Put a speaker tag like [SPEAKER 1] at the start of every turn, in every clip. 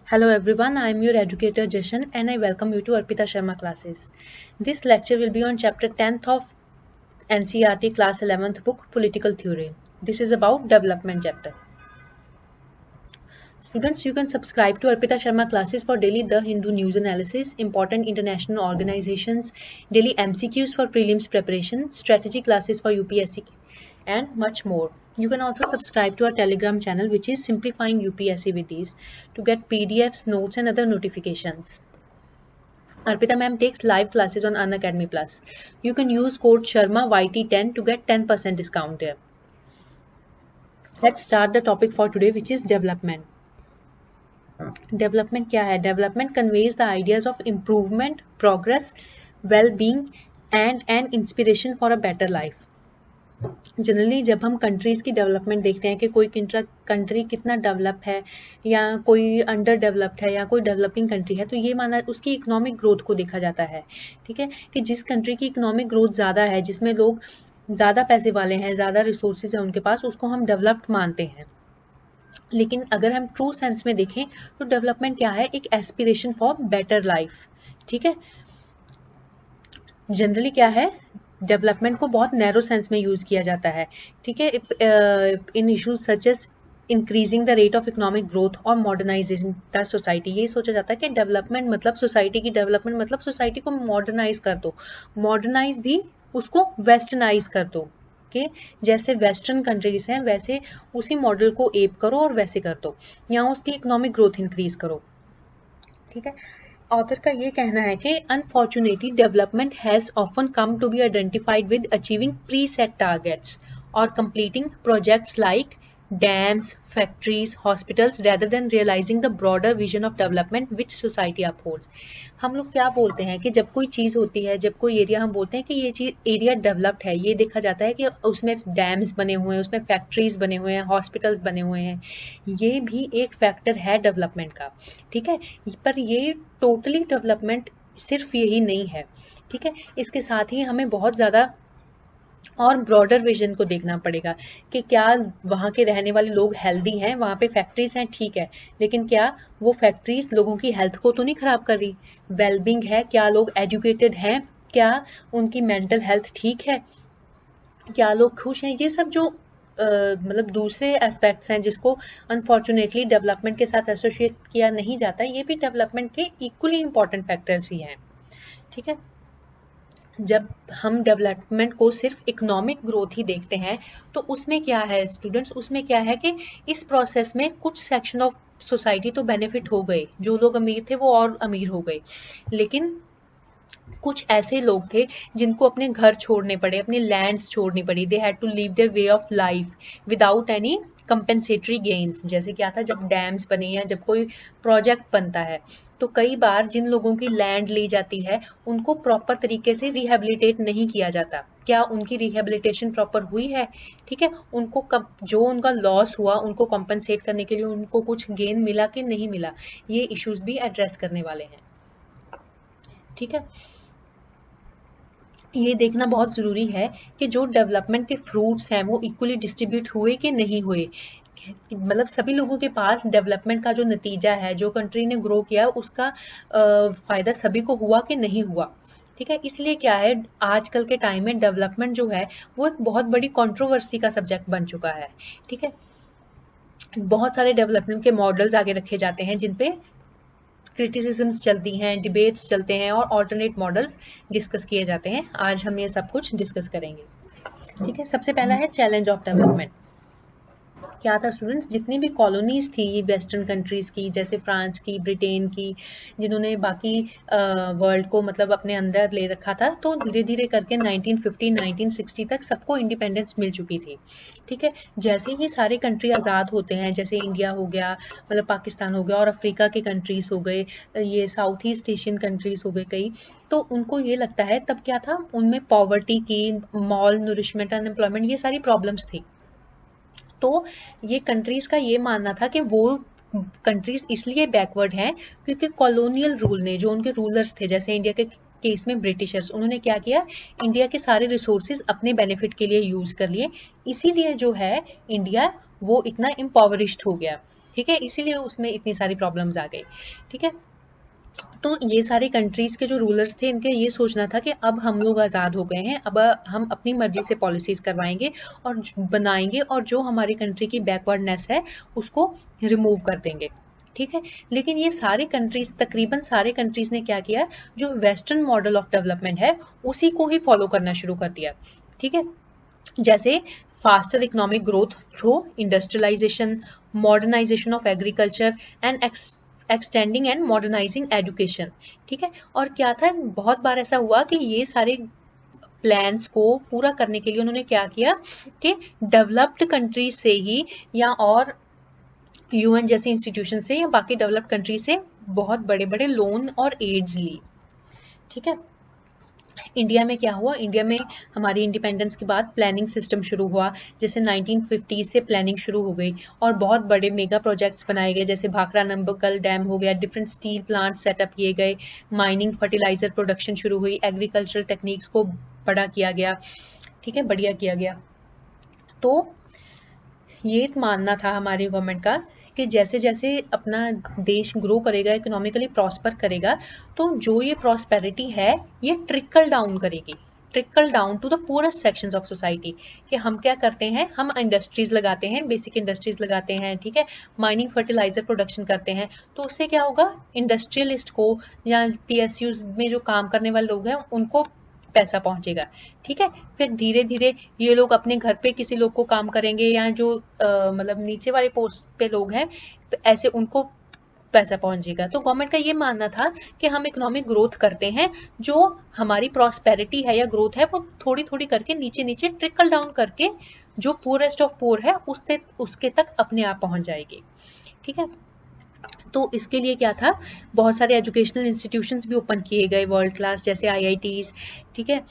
[SPEAKER 1] Hello everyone, I am your educator Jashan and I welcome you to Arpita Sharma classes. This lecture will be on chapter 10th of NCERT class 11th book Political Theory. This is about development chapter. Students, you can subscribe to Arpita Sharma classes for daily The Hindu news analysis, important international organizations, daily MCQs for prelims preparation, strategy classes for UPSC and much more. You can also subscribe to our Telegram channel which is Simplifying UPSC with Ease to get PDFs, notes and other notifications. Arpita ma'am takes live classes on Unacademy Plus. You can use code SHARMA YT10 to get 10% discount there. Let's start the topic for today which is development. Development क्या है? Development conveys the ideas of improvement, progress, well being and an inspiration for a better life. Generally जब हम countries की development देखते हैं कि कोई country कितना डेवलप है या कोई अंडर डेवलप्ड है या कोई डेवलपिंग कंट्री है, तो ये माना उसकी इकोनॉमिक ग्रोथ को देखा जाता है। ठीक है, कि जिस कंट्री की इकोनॉमिक ग्रोथ ज़्यादा है, जिसमें लोग ज़्यादा पैसे वाले हैं, ज़्यादा रिसोर्सेज हैं उनके पास, उसको हम डेवलप्ड मानते हैं। लेकिन अगर हम ट्रू सेंस में देखें तो डेवलपमेंट क्या है? एक एस्पिरेशन फॉर बेटर लाइफ। ठीक है, जनरली क्या है, डेवलपमेंट को बहुत नैरो सेंस में यूज किया जाता है। ठीक है, in issues such as increasing the rate of economic growth और मॉडर्नाइजेशन द सोसाइटी। यही सोचा जाता है कि डेवलपमेंट मतलब सोसाइटी की डेवलपमेंट मतलब सोसाइटी को मॉडर्नाइज कर दो, मॉडर्नाइज भी उसको वेस्टर्नाइज कर दो। जैसे वेस्टर्न कंट्रीज हैं वैसे उसी मॉडल को एप करो और वैसे कर दो, यहाँ उसकी इकोनॉमिक ग्रोथ इंक्रीज करो। ठीक है, ऑथर का ये कहना है कि unfortunately development has often come to be identified with achieving pre set targets और completing projects like dams, factories, hospitals rather than realizing the broader vision of development which society upholds। हम लोग क्या बोलते हैं कि जब कोई चीज़ होती है, जब कोई एरिया, हम बोलते हैं कि ये चीज़ एरिया डेवलप्ड है, ये देखा जाता है कि उसमें डैम्स बने हुए हैं, उसमें फैक्ट्रीज बने हुए हैं, हॉस्पिटल्स बने हुए हैं। ये भी एक फैक्टर है डेवलपमेंट का। ठीक है, पर ये टोटली डेवलपमेंट सिर्फ यही नहीं है। ठीक है, इसके साथ ही हमें बहुत ज़्यादा और ब्रॉडर विजन को देखना पड़ेगा कि क्या वहाँ के रहने वाले लोग हेल्दी हैं, वहाँ पे फैक्ट्रीज हैं, ठीक है, लेकिन क्या वो फैक्ट्रीज लोगों की हेल्थ को तो नहीं खराब कर रही? वेलबींग है, क्या लोग एजुकेटेड हैं, क्या उनकी मेंटल हेल्थ ठीक है, क्या लोग खुश हैं? ये सब जो मतलब दूसरे एस्पेक्ट्स हैं जिसको अनफॉर्चुनेटली डेवलपमेंट के साथ एसोसिएट किया नहीं जाता, ये भी डेवलपमेंट के इक्वली इंपॉर्टेंट फैक्टर्स ही हैं। ठीक है, जब हम डेवलपमेंट को सिर्फ इकोनॉमिक ग्रोथ ही देखते हैं तो उसमें क्या है स्टूडेंट्स, उसमें क्या है कि इस प्रोसेस में कुछ सेक्शन ऑफ सोसाइटी तो बेनिफिट हो गए, जो लोग अमीर थे वो और अमीर हो गए, लेकिन कुछ ऐसे लोग थे जिनको अपने घर छोड़ने पड़े, अपनी लैंड्स छोड़नी पड़ी। They had to leave their way of life without any compensatory gains. जैसे क्या था, जब डैम्स बने या जब कोई प्रोजेक्ट बनता है तो कई बार जिन लोगों की लैंड ली जाती है उनको प्रॉपर तरीके से रिहेबिलिटेट नहीं किया जाता। क्या उनकी रिहेबिलिटेशन प्रॉपर हुई है? ठीक है, उनको कब जो उनका लॉस हुआ उनको कॉम्पनसेट करने के लिए उनको कुछ गेन मिला कि नहीं मिला, ये इश्यूज भी एड्रेस करने वाले हैं। ठीक है, ये देखना बहुत ज़रूरी है कि जो डेवलपमेंट के फ्रूट्स हैं वो इक्वली डिस्ट्रीब्यूट हुए कि नहीं हुए। मतलब सभी लोगों के पास डेवलपमेंट का जो नतीजा है, जो कंट्री ने ग्रो किया, उसका फ़ायदा सभी को हुआ कि नहीं हुआ। ठीक है, इसलिए क्या है, आजकल के टाइम में डेवलपमेंट जो है वो एक बहुत बड़ी कंट्रोवर्सी का सब्जेक्ट बन चुका है। ठीक है, बहुत सारे डेवलपमेंट के मॉडल्स आगे रखे जाते हैं जिन पे क्रिटिसिज्म्स चलती हैं, डिबेट्स चलते हैं और ऑल्टरनेट मॉडल्स डिस्कस किए जाते हैं। आज हम ये सब कुछ डिस्कस करेंगे। ठीक है, सबसे पहला है चैलेंज ऑफ डेवलपमेंट। क्या था स्टूडेंट्स, जितनी भी कॉलोनीज थी वेस्टर्न कंट्रीज की, जैसे फ्रांस की, ब्रिटेन की, जिन्होंने बाकी वर्ल्ड को मतलब अपने अंदर ले रखा था, तो धीरे धीरे करके 1950 1960 तक सबको इंडिपेंडेंस मिल चुकी थी। ठीक है, जैसे ही सारे कंट्री आज़ाद होते हैं, जैसे इंडिया हो गया, मतलब पाकिस्तान हो गया और अफ्रीका के कंट्रीज हो गए, ये साउथ ईस्ट एशियन कंट्रीज हो गए कई, तो उनको ये लगता है तब क्या था, उनमें पॉवर्टी की, मॉल नूरिशमेंट, अनएम्प्लॉयमेंट, ये सारी प्रॉब्लम्स थी। तो ये कंट्रीज का ये मानना था कि वो कंट्रीज इसलिए बैकवर्ड हैं क्योंकि कॉलोनियल रूल ने, जो उनके रूलर्स थे, जैसे इंडिया के केस में ब्रिटिशर्स, उन्होंने क्या किया, इंडिया के सारे रिसोर्सेज अपने बेनिफिट के लिए यूज कर लिए, इसीलिए जो है इंडिया वो इतना इम्पॉवरिश्ड हो गया। ठीक है, इसीलिए उसमें इतनी सारी प्रॉब्लम्स आ गई। ठीक है, तो ये सारी कंट्रीज के जो रूलर्स थे, इनके ये सोचना था कि अब हम लोग आज़ाद हो गए हैं, अब हम अपनी मर्जी से पॉलिसीज करवाएंगे और बनाएंगे, और जो हमारी कंट्री की बैकवर्डनेस है उसको रिमूव कर देंगे। ठीक है, लेकिन ये सारे कंट्रीज, तकरीबन सारे कंट्रीज ने क्या किया, जो वेस्टर्न मॉडल ऑफ डेवलपमेंट है उसी को ही फॉलो करना शुरू कर दिया। ठीक है, जैसे faster economic growth through industrialisation, modernisation of agriculture and extending and modernising education. ठीक है, और क्या था, बहुत बार ऐसा हुआ कि ये सारे प्लान्स को पूरा करने के लिए उन्होंने क्या किया कि डेवलप्ड कंट्रीज से ही या और यूएन जैसी इंस्टीट्यूशन से या बाकी डेवलप्ड कंट्री से बहुत बड़े बड़े लोन और एड्स ली। ठीक है, इंडिया में क्या हुआ, इंडिया में हमारी इंडिपेंडेंस के बाद प्लानिंग सिस्टम शुरू हुआ, जैसे 1950 से प्लानिंग शुरू हो गई और बहुत बड़े मेगा प्रोजेक्ट्स बनाए गए, जैसे भाखड़ा नंबकल डैम हो गया, डिफरेंट स्टील प्लांट सेटअप किए गए, माइनिंग फर्टिलाइजर प्रोडक्शन शुरू हुई, एग्रीकल्चरल टेक्निक्स को बड़ा किया गया। ठीक है, बढ़िया किया गया। तो ये मानना था हमारी गवर्नमेंट का कि जैसे जैसे अपना देश ग्रो करेगा, इकोनॉमिकली प्रॉस्पर करेगा, तो जो ये प्रॉस्पेरिटी है ये ट्रिकल डाउन करेगी, trickle down to the poorest sections of society. कि हम क्या करते हैं, हम इंडस्ट्रीज लगाते हैं, बेसिक इंडस्ट्रीज लगाते हैं, ठीक है, माइनिंग फर्टिलाइजर प्रोडक्शन करते हैं, तो उससे क्या होगा, इंडस्ट्रियलिस्ट को या पीएसयूज में जो काम करने वाले लोग हैं उनको पैसा पहुंचेगा। ठीक है, फिर धीरे धीरे ये लोग अपने घर पे किसी लोग को काम करेंगे, या जो मतलब नीचे वाले पोस्ट पे लोग हैं ऐसे उनको पैसा पहुंचेगा। तो गवर्नमेंट का ये मानना था कि हम इकोनॉमिक ग्रोथ करते हैं, जो हमारी प्रॉस्पेरिटी है या ग्रोथ है वो थोड़ी थोड़ी करके नीचे नीचे ट्रिकल डाउन करके जो पुअरेस्ट ऑफ पुअर है उसके तक अपने आप पहुंच जाएगी। ठीक है, तो इसके लिए क्या था, बहुत सारे एजुकेशनल इंस्टीट्यूशंस भी ओपन किए गए वर्ल्ड क्लास, जैसे आईआईटीज। ठीक है,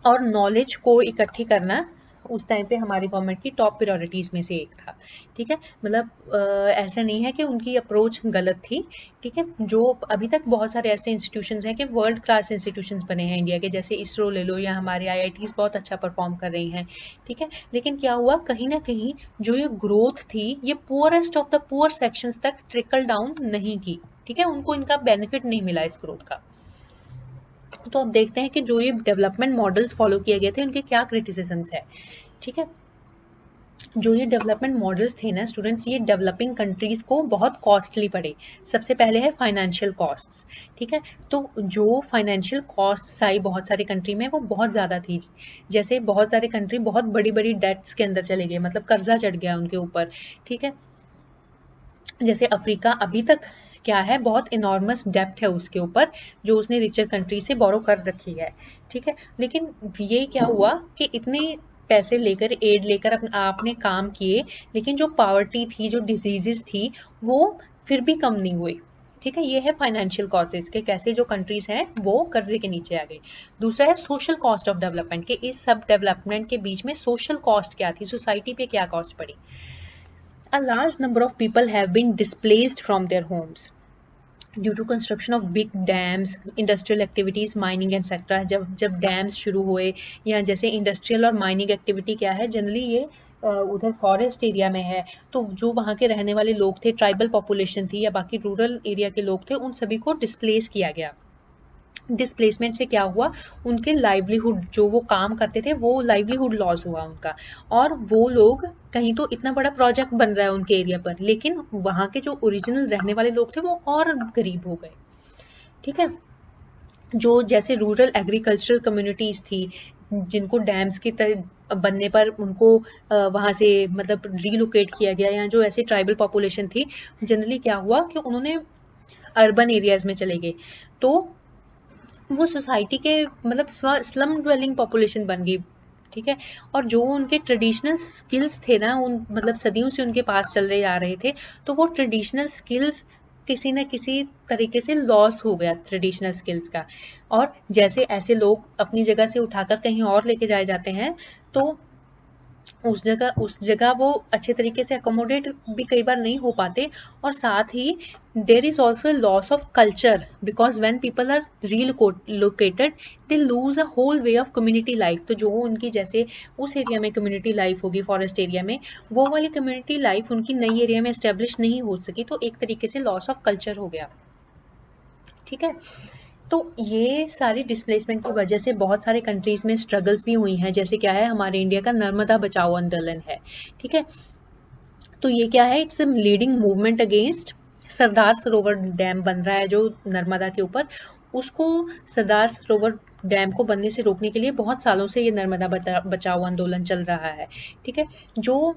[SPEAKER 1] और नॉलेज को इकट्ठी करना उस टाइम पे हमारी गवर्नमेंट की टॉप प्रायोरिटीज में से एक था। ठीक है, मतलब ऐसा नहीं है कि उनकी अप्रोच गलत थी। ठीक है, जो अभी तक बहुत सारे ऐसे इंस्टीट्यूशंस हैं कि वर्ल्ड क्लास इंस्टीट्यूशंस बने हैं इंडिया के, जैसे इसरो ले लो या हमारे आईआईटीज बहुत अच्छा परफॉर्म कर रही हैं। ठीक है, लेकिन क्या हुआ, कहीं ना कहीं जो ये ग्रोथ थी ये poorest of the poor sections तक ट्रिकल डाउन नहीं की। ठीक है, उनको इनका बेनिफिट नहीं मिला इस ग्रोथ का। तो अब देखते हैं कि जो ये डेवलपमेंट मॉडल्स फॉलो किए गए थे उनके क्या क्रिटिसिजम्स है। ठीक है, जो ये डेवलपमेंट मॉडल्स थे ना स्टूडेंट्स, ये डेवलपिंग कंट्रीज को बहुत कॉस्टली पड़े। सबसे पहले है फाइनेंशियल कॉस्ट्स। ठीक है, तो जो फाइनेंशियल कॉस्ट्स आई बहुत सारी कंट्री में वो बहुत ज़्यादा थी। जैसे बहुत सारे कंट्री बहुत बड़ी बड़ी डेट्स के अंदर चले गए, मतलब कर्जा चढ़ गया उनके ऊपर। ठीक है, जैसे अफ्रीका अभी तक क्या है, बहुत इनॉर्मस डेप्ट है उसके ऊपर जो उसने रिचर कंट्री से बोरो कर रखी है। ठीक है, लेकिन ये क्या हुआ कि इतने पैसे लेकर, एड लेकर आपने काम किए, लेकिन जो पॉवर्टी थी, जो डिजीजेस थी, वो फिर भी कम नहीं हुई। ठीक है, ये है फाइनेंशियल कॉजेज के कैसे जो कंट्रीज हैं वो कर्जे के नीचे आ गई। दूसरा है सोशल कॉस्ट ऑफ डेवलपमेंट के, इस सब डेवलपमेंट के बीच में सोशल कॉस्ट क्या थी, सोसाइटी पे क्या कॉस्ट पड़ी। A large number of people have been displaced from their homes due to construction of big dams, industrial activities, mining etc. जब डैम्स शुरू हुए, या जैसे इंडस्ट्रियल और माइनिंग एक्टिविटी क्या है, जनरली ये उधर फॉरेस्ट एरिया में है, तो जो वहाँ के रहने वाले लोग थे, ट्राइबल पॉपुलेशन थी या बाकी रूरल एरिया के लोग थे, उन सभी को डिस्प्लेस किया गया। डिस्प्लेसमेंट से क्या हुआ, उनके लाइवलीहुड, जो वो काम करते थे वो लाइवलीहुड लॉस हुआ उनका, और वो लोग कहीं तो इतना बड़ा प्रोजेक्ट बन रहा है उनके एरिया पर, लेकिन वहाँ के जो ओरिजिनल रहने वाले लोग थे वो और गरीब हो गए। ठीक है, जो जैसे रूरल एग्रीकल्चरल कम्युनिटीज थी जिनको डैम्स के बनने पर उनको वहाँ से मतलब रीलोकेट किया गया, या जो ऐसे ट्राइबल पॉपुलेशन थी, जनरली क्या हुआ कि उन्होंने अर्बन एरियाज में चले गए, तो वो सोसाइटी के मतलब स्लम ड्वेलिंग पॉपुलेशन बन गई। ठीक है, और जो उनके ट्रेडिशनल स्किल्स थे ना, उन मतलब सदियों से उनके पास चल रहे आ रहे थे, तो वो ट्रेडिशनल स्किल्स किसी न किसी तरीके से लॉस हो गया ट्रेडिशनल स्किल्स का। और जैसे ऐसे लोग अपनी जगह से उठाकर कहीं और लेके जाए जाते हैं, तो उस जगह वो अच्छे तरीके से अकोमोडेट भी कई बार नहीं हो पाते, और साथ ही there is also a loss of culture, because when people are relocated they lose a whole way of community life. तो जो उनकी जैसे उस एरिया में कम्युनिटी लाइफ होगी फॉरेस्ट एरिया में, वो वाली कम्युनिटी लाइफ उनकी नई एरिया में एस्टेब्लिश नहीं हो सकी, तो एक तरीके से लॉस ऑफ कल्चर हो गया। ठीक है, तो ये सारी डिस्प्लेसमेंट की वजह से बहुत सारे कंट्रीज में स्ट्रगल्स भी हुई हैं, जैसे क्या है हमारे इंडिया का नर्मदा बचाओ आंदोलन है। ठीक है, तो ये क्या है, it's leading movement against Sardar Sarovar dam बन रहा है जो नर्मदा के ऊपर, उसको सरदार सरोवर डैम को बनने से रोकने के लिए बहुत सालों से ये नर्मदा बचाओ आंदोलन चल रहा है। ठीक है, जो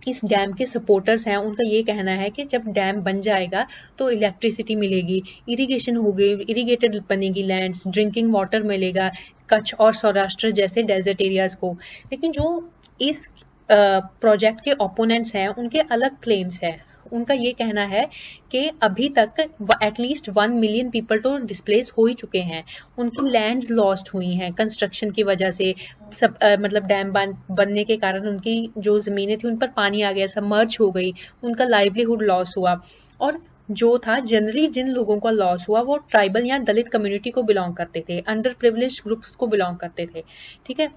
[SPEAKER 1] इस डैम के सपोर्टर्स हैं उनका ये कहना है कि जब डैम बन जाएगा तो इलेक्ट्रिसिटी मिलेगी, इरिगेशन होगी, इरिगेटेड बनेगी लैंड्स, ड्रिंकिंग वाटर मिलेगा कच्छ और सौराष्ट्र जैसे डेजर्ट एरियाज को। लेकिन जो इस प्रोजेक्ट के ओपोनेंट्स हैं उनके अलग क्लेम्स हैं। उनका ये कहना है कि अभी तक एटलीस्ट 1 मिलियन पीपल तो डिस्प्लेस हो ही चुके हैं, उनकी लैंड्स लॉस्ट हुई हैं कंस्ट्रक्शन की वजह से, सब मतलब डैम बनने के कारण उनकी जो ज़मीनें थी उन पर पानी आ गया, सबमर्ज हो गई, उनका लाइवलीहुड लॉस हुआ। और जो था जनरली जिन लोगों का लॉस हुआ वो ट्राइबल या दलित कम्युनिटी को बिलोंग करते थे, अंडर प्रिविलेज्ड ग्रुप्स को बिलोंग करते थे। ठीक है,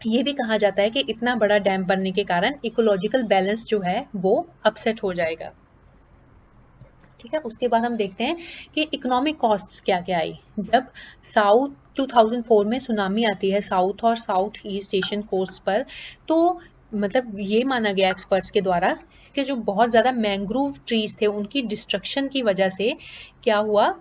[SPEAKER 1] ये भी कहा जाता है कि इतना बड़ा डैम बनने के कारण इकोलॉजिकल बैलेंस जो है वो अपसेट हो जाएगा। ठीक है, उसके बाद हम देखते हैं कि इकोनॉमिक कॉस्ट्स क्या क्या आई। जब साउथ 2004 में सुनामी आती है साउथ और साउथ ईस्ट एशियन कोस्ट पर, तो मतलब ये माना गया एक्सपर्ट्स के द्वारा कि जो बहुत ज़्यादा मैंग्रोव ट्रीज थे उनकी डिस्ट्रक्शन की वजह से क्या हुआ,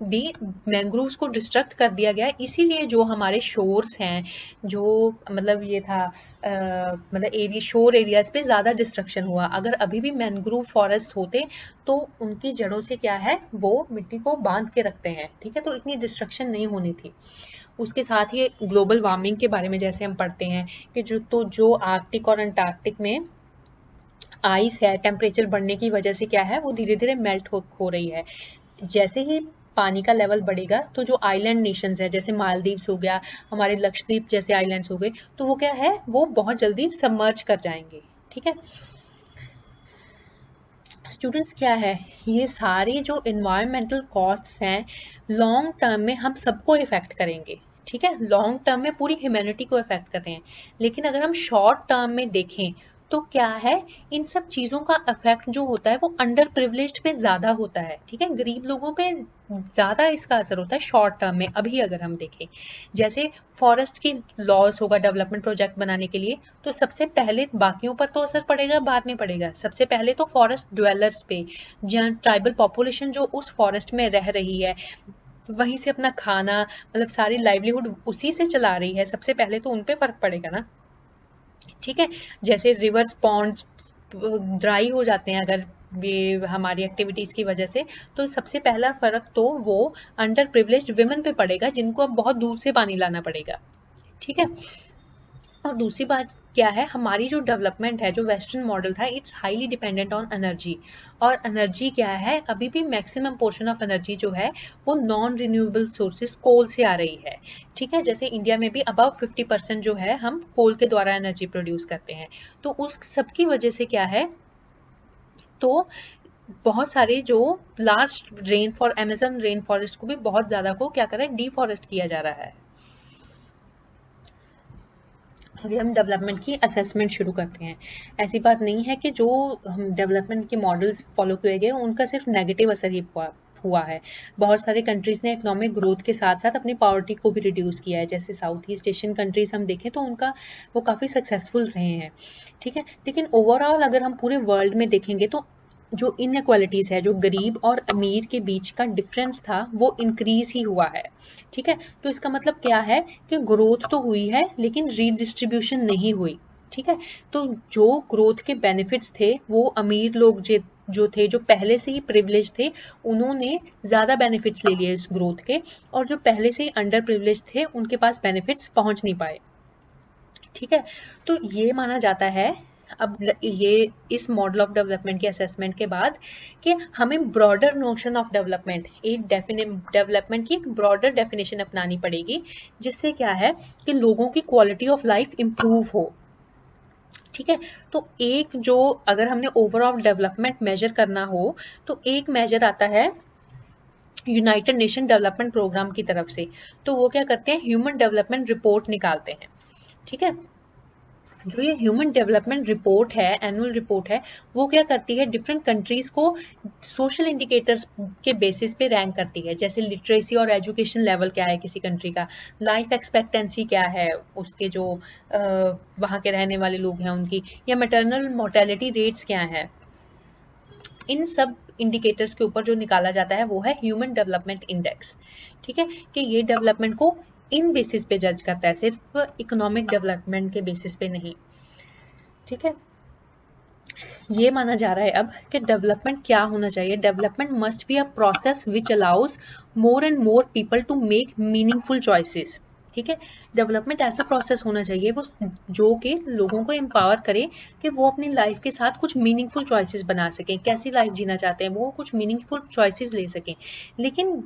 [SPEAKER 1] भी मैंग्रोव्स को डिस्ट्रक्ट कर दिया गया, इसीलिए जो हमारे शोर्स हैं, जो मतलब ये था मतलब एरिया शोर एरियाज पे ज़्यादा डिस्ट्रक्शन हुआ। अगर अभी भी मैंग्रोव फॉरेस्ट होते तो उनकी जड़ों से क्या है वो मिट्टी को बांध के रखते हैं। ठीक है, तो इतनी डिस्ट्रक्शन नहीं होनी थी। उसके साथ ही ग्लोबल वार्मिंग के बारे में जैसे हम पढ़ते हैं कि जो आर्कटिक और अंटार्कटिक में आइस है, टेम्परेचर बढ़ने की वजह से क्या है वो धीरे धीरे मेल्ट हो रही है। जैसे ही पानी का लेवल बढ़ेगा तो जो आइलैंड नेशंस है जैसे मालदीव्स हो गया, हमारे लक्षद्वीप जैसे आइलैंड्स हो गए, तो वो क्या है वो बहुत जल्दी सबमर्ज कर जाएंगे। ठीक है स्टूडेंट्स, क्या है ये सारी जो इन्वायरमेंटल कॉस्ट्स हैं लॉन्ग टर्म में हम सबको इफेक्ट करेंगे। ठीक है, लॉन्ग टर्म में पूरी ह्यूमैनिटी को इफेक्ट कर रहे हैं, लेकिन अगर हम शॉर्ट टर्म में देखें तो क्या है इन सब चीज़ों का इफेक्ट जो होता है वो अंडर प्रिविलेज्ड पे ज़्यादा होता है। ठीक है, गरीब लोगों पे ज़्यादा इसका असर होता है शॉर्ट टर्म में। अभी अगर हम देखें जैसे फॉरेस्ट की लॉस होगा डेवलपमेंट प्रोजेक्ट बनाने के लिए, तो सबसे पहले बाकियों पर तो असर पड़ेगा, बाद में पड़ेगा। सबसे पहले तो फॉरेस्ट ड्वेलर्स पे, जहाँ ट्राइबल पॉपुलेशन जो उस फॉरेस्ट में रह रही है, वहीं से अपना खाना मतलब सारी लाइवलीहुड उसी से चला रही है, सबसे पहले तो उन पे फर्क पड़ेगा ना। ठीक है, जैसे रिवर्स पॉन्ड्स ड्राई हो जाते हैं अगर ये हमारी एक्टिविटीज की वजह से, तो सबसे पहला फर्क तो वो अंडर प्रिविलेज्ड विमेन पे पड़ेगा जिनको अब बहुत दूर से पानी लाना पड़ेगा। ठीक है, और दूसरी बात क्या है, हमारी जो डेवलपमेंट है जो वेस्टर्न मॉडल था it's highly dependent on energy. और एनर्जी क्या है, अभी भी मैक्सिमम पोर्शन ऑफ एनर्जी जो है वो नॉन रिन्यूएबल सोर्सेज कोल से आ रही है। ठीक है, जैसे इंडिया में भी अबाउ 50% जो है हम कोल के द्वारा एनर्जी प्रोड्यूस करते हैं। तो उस सब की वजह से क्या है, तो बहुत सारे जो लार्ज अमेज़न रेन फॉरेस्ट को भी बहुत ज्यादा को क्या कर रहा है डिफॉरेस्ट किया जा रहा है। अभी हम डेवलपमेंट की असेसमेंट शुरू करते हैं। ऐसी बात नहीं है कि जो हम डेवलपमेंट के मॉडल्स फॉलो किए गए उनका सिर्फ नेगेटिव असर ही हुआ है। बहुत सारे कंट्रीज ने इकोनॉमिक ग्रोथ के साथ साथ अपनी पॉवर्टी को भी रिड्यूस किया है। जैसे साउथ ईस्ट एशियन कंट्रीज हम देखें तो उनका वो काफ़ी सक्सेसफुल रहे हैं। ठीक है, लेकिन ओवरऑल अगर हम पूरे वर्ल्ड में देखेंगे तो जो इनइक्वालिटीज है, जो गरीब और अमीर के बीच का डिफरेंस था वो इंक्रीज ही हुआ है। ठीक है, तो इसका मतलब क्या है कि ग्रोथ तो हुई है लेकिन रीडिस्ट्रीब्यूशन नहीं हुई। ठीक है, तो जो ग्रोथ के बेनिफिट्स थे वो अमीर लोग जो थे, जो पहले से ही प्रिविलेज थे, उन्होंने ज्यादा बेनिफिट्स ले लिए इस ग्रोथ के, और जो पहले से ही अंडर प्रिविलेज थे उनके पास बेनिफिट्स पहुंच नहीं पाए। ठीक है, तो ये माना जाता है अब ये इस मॉडल ऑफ डेवलपमेंट के असेसमेंट के बाद कि हमें ब्रॉडर नोशन ऑफ डेवलपमेंट, एक डेवलपमेंट की एक ब्रॉडर डेफिनेशन अपनानी पड़ेगी, जिससे क्या है कि लोगों की क्वालिटी ऑफ लाइफ इंप्रूव हो। ठीक है, तो एक जो अगर हमने ओवरऑल डेवलपमेंट मेजर करना हो तो एक मेजर आता है यूनाइटेड नेशन डेवलपमेंट प्रोग्राम की तरफ से, तो वो क्या करते हैं, ह्यूमन डेवलपमेंट रिपोर्ट निकालते हैं। ठीक है, जो ये ह्यूमन डेवलपमेंट रिपोर्ट है, एनुअल रिपोर्ट है, वो क्या करती है, डिफरेंट कंट्रीज को सोशल इंडिकेटर्स के बेसिस पे रैंक करती है, जैसे लिटरेसी और एजुकेशन लेवल क्या है किसी कंट्री का, लाइफ एक्सपेक्टेंसी क्या है उसके जो वहाँ के रहने वाले लोग हैं उनकी, या मैटरनल मोर्टेलिटी रेट्स क्या है। इन सब इंडिकेटर्स के ऊपर जो निकाला जाता है वो है ह्यूमन डेवलपमेंट इंडेक्स। ठीक है, कि ये डेवलपमेंट को इन बेसिस पे जज करता है, सिर्फ इकोनॉमिक डेवलपमेंट के बेसिस पे नहीं। ठीक है, ये माना जा रहा है अब कि डेवलपमेंट क्या होना चाहिए, development must be a process which allows more and more people to make meaningful choices. ठीक है, डेवलपमेंट ऐसा प्रोसेस होना चाहिए वो जो कि लोगों को एम्पावर करे कि वो अपनी लाइफ के साथ कुछ मीनिंगफुल चॉइसेस बना सकें, कैसी लाइफ जीना चाहते हैं वो कुछ मीनिंगफुल चॉइसेस ले सकें। लेकिन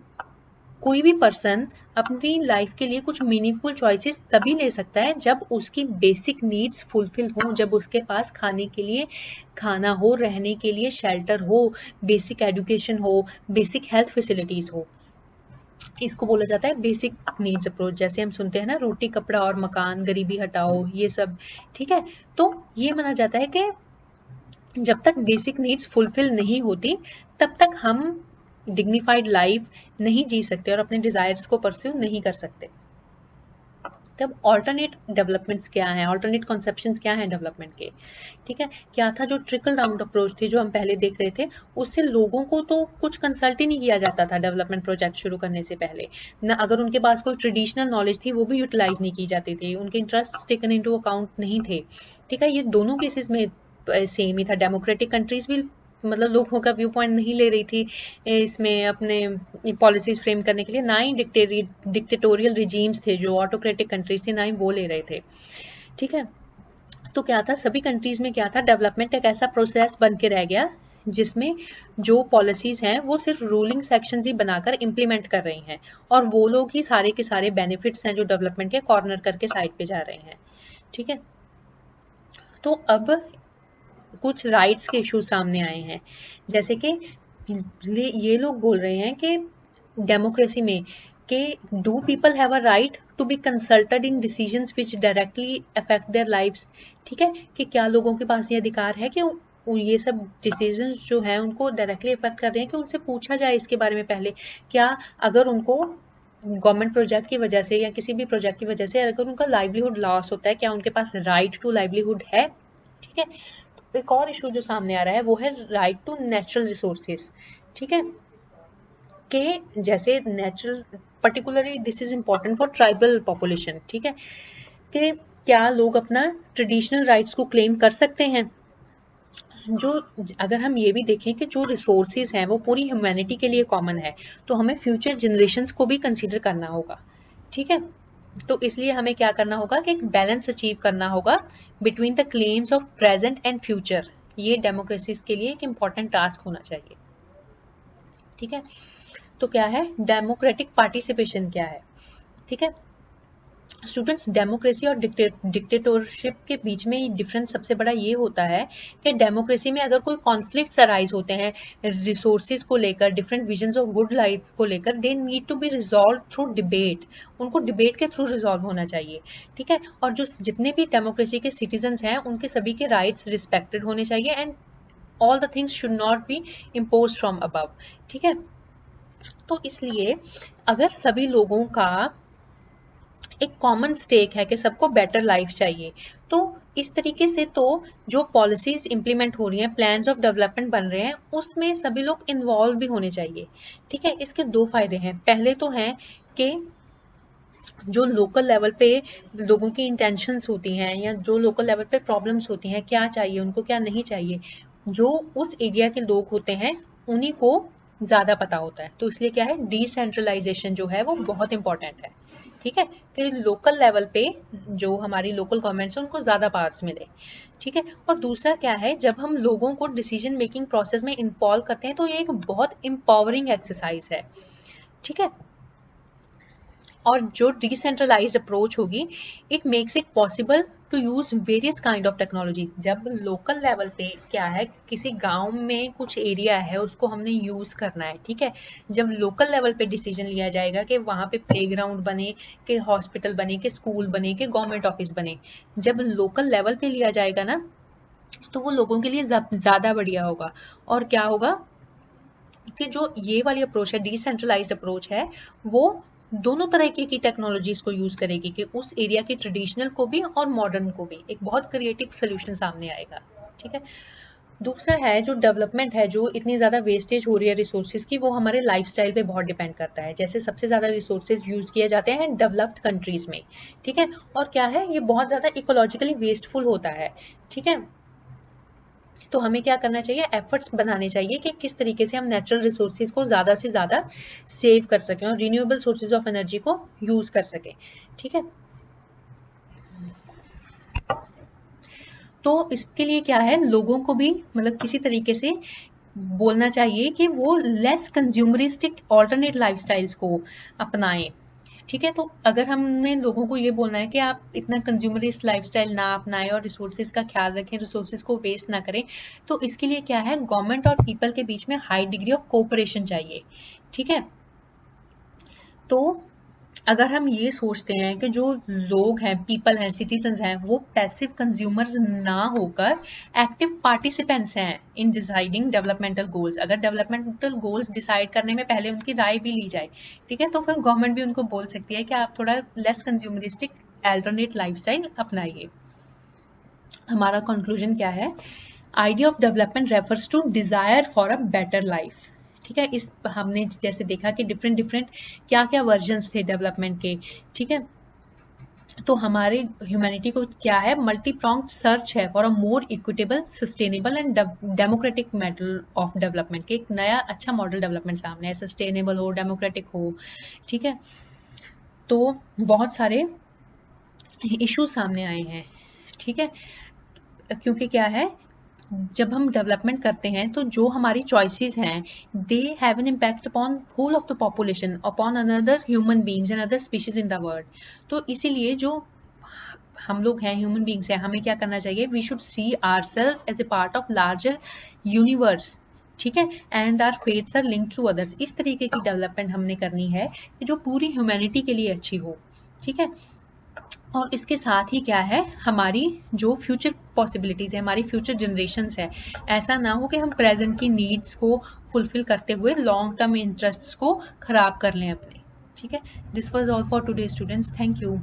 [SPEAKER 1] कोई भी पर्सन अपनी लाइफ के लिए कुछ मीनिंगफुल चॉइसेस तभी ले सकता है जब उसकी बेसिक नीड्स फुलफिल हो, जब उसके पास खाने के लिए खाना हो, रहने के लिए शेल्टर हो, बेसिक एजुकेशन हो, बेसिक हेल्थ फैसिलिटीज हो। इसको बोला जाता है बेसिक नीड्स अप्रोच, जैसे हम सुनते हैं ना, रोटी कपड़ा और मकान, गरीबी हटाओ, ये सब। ठीक है, तो ये माना जाता है कि जब तक बेसिक नीड्स फुलफिल नहीं होती तब तक हम डिग्निफाइड लाइफ नहीं जी सकते और अपने डिजायर्स को परस्यू नहीं कर सकते। तब ऑल्टरनेट डेवलपमेंट्स क्या हैं, ऑल्टरनेट कॉन्सेप्शंस क्या हैं डेवलपमेंट के। ठीक है, क्या था, जो ट्रिकल डाउन अप्रोच थी जो हम पहले देख रहे थे, उससे लोगों को तो कुछ कंसल्ट ही नहीं किया जाता था डेवलपमेंट प्रोजेक्ट शुरू करने से पहले न, अगर उनके पास कोई ट्रेडिशनल नॉलेज थी वो भी यूटिलाइज नहीं की जाती थी, उनके इंटरेस्ट टेकन इनटू अकाउंट नहीं थे। ठीक है, ये दोनों केसेस में सेम ही था। डेमोक्रेटिक कंट्रीज भी मतलब लोगों का व्यू पॉइंट नहीं ले रही थी इसमें अपने पॉलिसीज फ्रेम करने के लिए, ना ही डिक्टेटोरियल रिजीम्स थे जो ऑटोक्रेटिक कंट्रीज थी, ना ही वो ले रहे थे। ठीक है, तो क्या था, सभी कंट्रीज में क्या था, डेवलपमेंट एक ऐसा प्रोसेस बन के रह गया जिसमें जो पॉलिसीज हैं वो सिर्फ रूलिंग सेक्शंस ही बनाकर इम्प्लीमेंट कर रही हैं, और वो लोग ही सारे के सारे बेनिफिट्स हैं जो डेवलपमेंट के कॉर्नर करके साइड पे जा रहे हैं। ठीक है, तो अब कुछ राइट्स के इश्यूज सामने आए हैं, जैसे कि ये लोग बोल रहे हैं कि डेमोक्रेसी में कि do people have a right to be consulted in decisions which directly affect their lives. ठीक है, कि क्या लोगों के पास ये अधिकार है कि ये सब डिसीजंस जो हैं उनको डायरेक्टली अफेक्ट कर रहे हैं, कि उनसे पूछा जाए इसके बारे में पहले, क्या अगर उनको गवर्नमेंट प्रोजेक्ट की वजह से या किसी भी प्रोजेक्ट की वजह से अगर उनका लाइवलीहुड लॉस होता है, क्या उनके पास राइट टू लाइवलीहुड है। ठीक है, एक और इशू जो सामने आ रहा है वो है राइट टू नेचुरल रिसोर्सेज। ठीक है, कि जैसे natural, particularly this is important for tribal population. ठीक है, कि क्या लोग अपना ट्रेडिशनल राइट्स को क्लेम कर सकते हैं। जो अगर हम ये भी देखें कि जो रिसोर्सेज हैं वो पूरी ह्यूमैनिटी के लिए कॉमन है, तो हमें फ्यूचर जनरेशन्स को भी कंसीडर करना होगा। ठीक है, तो इसलिए हमें क्या करना होगा कि एक बैलेंस अचीव करना होगा between the claims of present and future. ये डेमोक्रेसीज के लिए एक इम्पॉर्टेंट टास्क होना चाहिए। ठीक है, तो क्या है डेमोक्रेटिक पार्टिसिपेशन क्या है। ठीक है स्टूडेंट्स, डेमोक्रेसी और डिक्टेटोरशिप के बीच में डिफरेंस सबसे बड़ा ये होता है कि डेमोक्रेसी में अगर कोई कॉन्फ्लिक्ट्स अराइज होते हैं रिसोर्सेज को लेकर, different visions of good life को लेकर, they need to be resolve through debate, उनको डिबेट के थ्रू रिजॉल्व होना चाहिए। ठीक है, और जो जितने भी डेमोक्रेसी के सिटीजन्स हैं उनके सभी के राइट्स रिस्पेक्टेड होने चाहिए, and all the things should not be imposed from above. ठीक है, तो इसलिए अगर सभी लोगों का एक कॉमन स्टेक है कि सबको बेटर लाइफ चाहिए, तो इस तरीके से तो जो पॉलिसीज इंप्लीमेंट हो रही हैं, प्लान्स ऑफ डेवलपमेंट बन रहे हैं, उसमें सभी लोग इन्वॉल्व भी होने चाहिए। ठीक है, इसके दो फायदे हैं। पहले तो है कि जो लोकल लेवल पे लोगों की इंटेंशंस होती हैं या जो लोकल लेवल पे प्रॉब्लम्स होती हैं, क्या चाहिए उनको क्या नहीं चाहिए, जो उस एरिया के लोग होते हैं उन्हीं को ज़्यादा पता होता है। तो इसलिए क्या है, डिसेंट्रलाइजेशन जो है वो बहुत इंपॉर्टेंट है। ठीक है, कि लोकल लेवल पे जो हमारी लोकल गवर्नमेंट्स है उनको ज़्यादा पावर्स मिले, ठीक है। और दूसरा क्या है, जब हम लोगों को डिसीजन मेकिंग प्रोसेस में इन्वॉल्व करते हैं तो ये एक बहुत एम्पावरिंग एक्सरसाइज है, ठीक है। और जो डिसेंट्रलाइज्ड अप्रोच होगी, it makes it possible to use various kind of technology. जब लोकल लेवल पे क्या है, किसी गांव में कुछ एरिया है उसको हमने यूज करना है, ठीक है। जब लोकल लेवल पे डिसीजन लिया जाएगा कि वहां पे प्लेग्राउंड बने, कि हॉस्पिटल बने, कि स्कूल बने, कि गवर्नमेंट ऑफिस बने, जब लोकल लेवल पे लिया जाएगा ना, तो वो लोगों के लिए ज्यादा बढ़िया होगा। और क्या होगा कि जो ये वाली अप्रोच है, डिसेंट्रलाइज्ड अप्रोच है, वो दोनों तरह की टेक्नोलॉजीज को यूज करेगी, कि उस एरिया की ट्रेडिशनल को भी और मॉडर्न को भी। एक बहुत क्रिएटिव सोल्यूशन सामने आएगा, ठीक है। दूसरा है जो डेवलपमेंट है, जो इतनी ज्यादा वेस्टेज हो रही है रिसोर्सेज की, वो हमारे लाइफस्टाइल पे बहुत डिपेंड करता है। जैसे सबसे ज्यादा रिसोर्सेज यूज किए जाते हैं डेवलप्ड कंट्रीज में, ठीक है। और क्या है, ये बहुत ज्यादा इकोलॉजिकली वेस्टफुल होता है, ठीक है। तो हमें क्या करना चाहिए, एफर्ट्स बनाने चाहिए कि किस तरीके से हम नेचुरल रिसोर्सेज को ज़्यादा से ज़्यादा सेव कर सकें और रिन्यूएबल सोर्सेज ऑफ एनर्जी को यूज़ कर सकें, ठीक है। तो इसके लिए क्या है, लोगों को भी मतलब किसी तरीके से बोलना चाहिए कि वो लेस कंज्यूमरिस्टिक ऑल्टरनेट लाइफस्टाइल्स को अपनाएं, ठीक है। तो अगर हमें लोगों को ये बोलना है कि आप इतना कंज्यूमरिस्ट लाइफस्टाइल ना अपनाएं और रिसोर्सेज का ख्याल रखें, रिसोर्सेज को वेस्ट ना करें, तो इसके लिए क्या है, गवर्नमेंट और पीपल के बीच में हाई डिग्री ऑफ कोऑपरेशन चाहिए, ठीक है। तो अगर हम ये सोचते हैं कि जो लोग हैं, पीपल हैं, सिटीजन्स हैं, वो पैसिव कंज्यूमर्स ना होकर एक्टिव पार्टिसिपेंट्स हैं इन डिसाइडिंग डेवलपमेंटल गोल्स। अगर डेवलपमेंटल गोल्स डिसाइड करने में पहले उनकी राय भी ली जाए, ठीक है, तो फिर गवर्नमेंट भी उनको बोल सकती है कि आप थोड़ा लेस कंज्यूमरिस्टिक अल्टरनेट लाइफस्टाइल अपनाइए। हमारा कंक्लूजन क्या है, idea of development refers to desire for a better life, ठीक है। इस हमने जैसे देखा कि डिफरेंट क्या क्या वर्जन्स थे डेवलपमेंट के, ठीक है। तो हमारे ह्यूमैनिटी को क्या है, मल्टी प्रॉन्ग सर्च है for a more equitable, sustainable and democratic model of development, के एक नया अच्छा मॉडल डेवलपमेंट सामने है, सस्टेनेबल हो, डेमोक्रेटिक हो, ठीक है। तो बहुत सारे इश्यूज सामने आए हैं, ठीक है। क्योंकि क्या है, जब हम डेवलपमेंट करते हैं तो जो हमारी चॉइसेस हैं, they have an impact upon whole of the population, upon another human beings and other species in the world. तो इसीलिए जो हम लोग हैं, ह्यूमन बींग्स हैं, हमें क्या करना चाहिए, we should see ourselves as a part of larger universe, ठीक है, and our fates are linked to others. इस तरीके की डेवलपमेंट हमने करनी है कि जो पूरी ह्यूमैनिटी के लिए अच्छी हो, ठीक है। और इसके साथ ही क्या है, हमारी जो फ्यूचर पॉसिबिलिटीज है, हमारी फ्यूचर जनरेशन्स है, ऐसा ना हो कि हम प्रेजेंट की नीड्स को फुलफिल करते हुए लॉन्ग टर्म इंटरेस्ट्स को खराब कर लें अपने, ठीक है। This was all for today students, thank you.